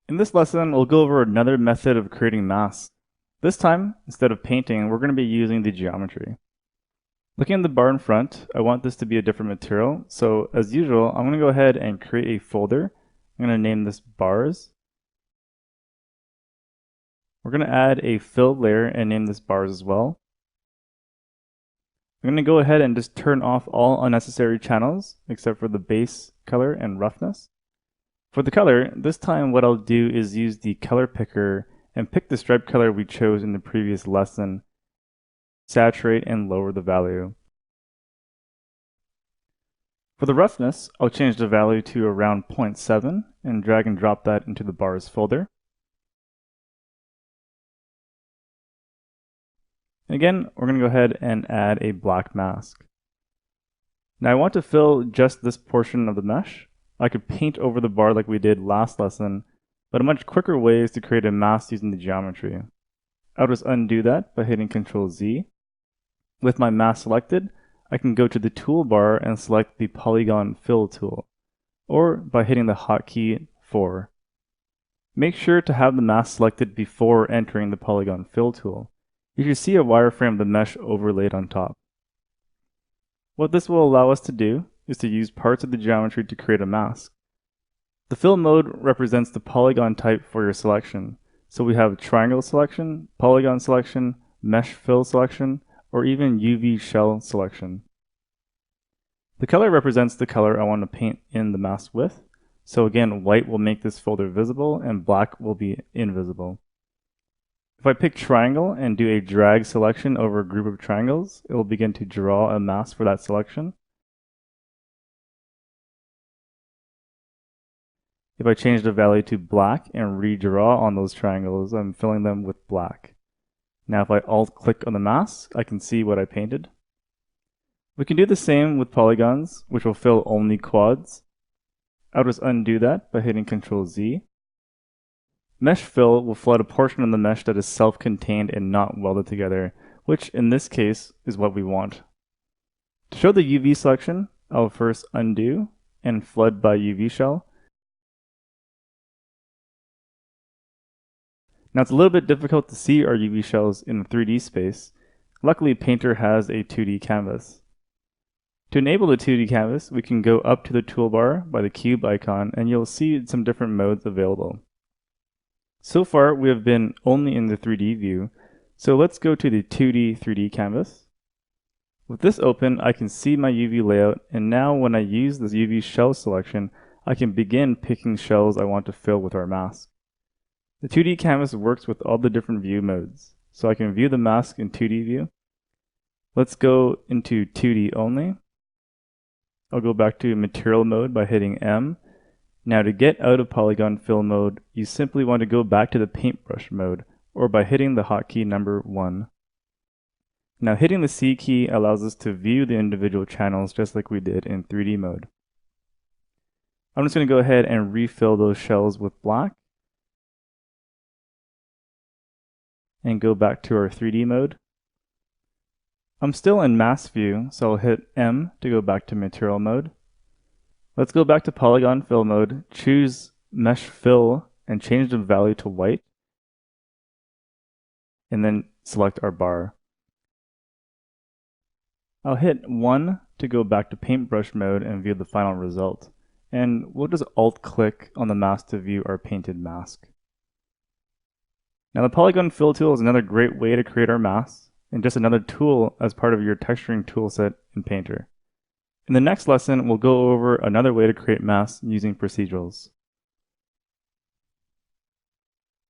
In this lesson, we'll go over another method of creating masks. This time, instead of painting, we're going to be using the geometry. Looking at the bar in front, I want this to be a different material. So as usual, I'm going to go ahead and create a folder. I'm going to name this bars. We're going to add a fill layer and name this bars as well. I'm going to go ahead and just turn off all unnecessary channels except for the base color and roughness. For the color, this time what I'll do is use the color picker and pick the stripe color we chose in the previous lesson, saturate and lower the value. For the roughness, I'll change the value to around 0.7 and drag and drop that into the bars folder. Again, we're going to go ahead and add a black mask. Now I want to fill just this portion of the mesh. I could paint over the bar like we did last lesson, but a much quicker way is to create a mask using the geometry. I'll just undo that by hitting Ctrl Z. With my mask selected, I can go to the toolbar and select the Polygon Fill tool, or by hitting the hotkey 4. Make sure to have the mask selected before entering the Polygon Fill tool. You should see a wireframe of the mesh overlaid on top. What this will allow us to do is to use parts of the geometry to create a mask. The fill mode represents the polygon type for your selection. So we have triangle selection, polygon selection, mesh fill selection, or even UV shell selection. The color represents the color I want to paint in the mask with. So again, white will make this folder visible and black will be invisible. If I pick triangle and do a drag selection over a group of triangles, it will begin to draw a mask for that selection. If I change the value to black and redraw on those triangles, I'm filling them with black. Now if I alt-click on the mask, I can see what I painted. We can do the same with polygons, which will fill only quads. I'll just undo that by hitting Ctrl Z. Mesh fill will flood a portion of the mesh that is self-contained and not welded together, which in this case is what we want. To show the UV selection, I'll first undo and flood by UV shell. Now it's a little bit difficult to see our UV shells in the 3D space. Luckily, Painter has a 2D canvas. To enable the 2D canvas, we can go up to the toolbar by the cube icon and you'll see some different modes available. So far, we have been only in the 3D view, so let's go to the 2D 3D canvas. With this open, I can see my UV layout, and now when I use this UV shell selection, I can begin picking shells I want to fill with our mask. The 2D canvas works with all the different view modes, so I can view the mask in 2D view. Let's go into 2D only. I'll go back to material mode by hitting M. Now to get out of polygon fill mode, you simply want to go back to the paintbrush mode, or by hitting the hotkey number 1. Now hitting the C key allows us to view the individual channels just like we did in 3D mode. I'm just going to go ahead and refill those shells with black, and go back to our 3D mode. I'm still in mask view, so I'll hit M to go back to material mode. Let's go back to polygon fill mode, choose mesh fill, and change the value to white, and then select our bar. I'll hit 1 to go back to paintbrush mode and view the final result, and we'll just alt-click on the mask to view our painted mask. Now the polygon fill tool is another great way to create our masks, and just another tool as part of your texturing toolset in Painter. In the next lesson, we'll go over another way to create masks using procedurals.